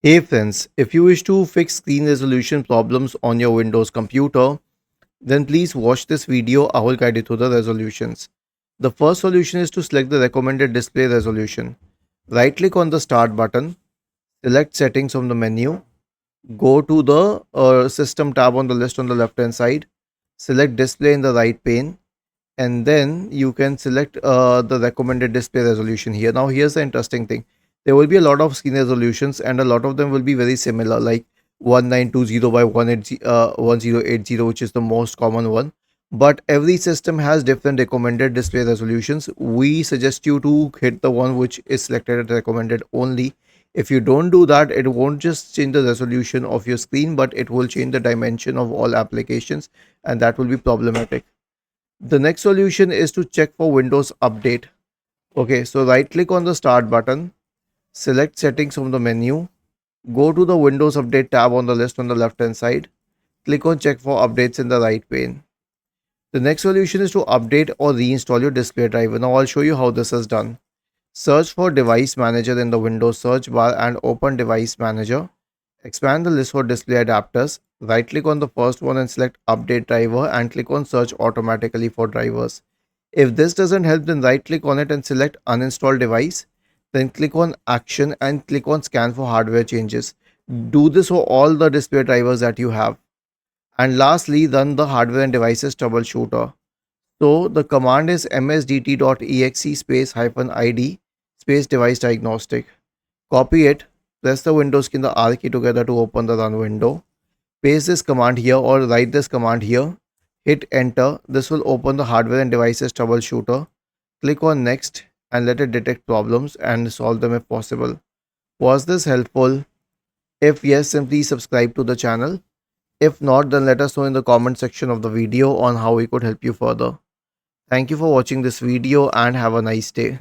Hey friends, if you wish to fix screen resolution problems on your Windows computer, then please watch this video. I will guide you through the resolutions. The first solution is to select the recommended display resolution. Right click on the start button, select settings from the menu, go to the system tab on the list on the left hand side, select display in the right pane, and then you can select the recommended display resolution here. Now here's the interesting thing. There will be a lot of screen resolutions and a lot of them will be very similar, like 1920 by 1080, which is the most common one. But every system has different recommended display resolutions. We suggest you to hit the one which is selected as recommended only. If you don't do that, it won't just change the resolution of your screen, but it will change the dimension of all applications, and that will be problematic. The next solution is to check for Windows Update. Okay, so right click on the start button, select settings from the menu, go to the Windows Update tab on the list on the left hand side, click on check for updates in the right pane. The next solution is to update or reinstall your display driver. Now I'll show you how this is done. Search for Device Manager in the Windows search bar and open Device Manager. Expand the list for display adapters. Right click on the first one and select Update Driver and click on Search automatically for drivers. If this doesn't help, then right click on it and select Uninstall Device. Then click on Action and click on Scan for hardware changes. Do this for all the display drivers that you have. And lastly, run the hardware and devices troubleshooter. So the command is msdt.exe space -id space device diagnostic. Copy it, press the Windows key and the R key together to open the run window. Paste this command here or write this command here. Hit enter. This will open the hardware and devices troubleshooter. Click on next and let it detect problems and solve them if possible. Was this helpful? If yes, then please subscribe to the channel. If not, then let us know in the comment section of the video on how we could help you further. Thank you for watching this video and have a nice day.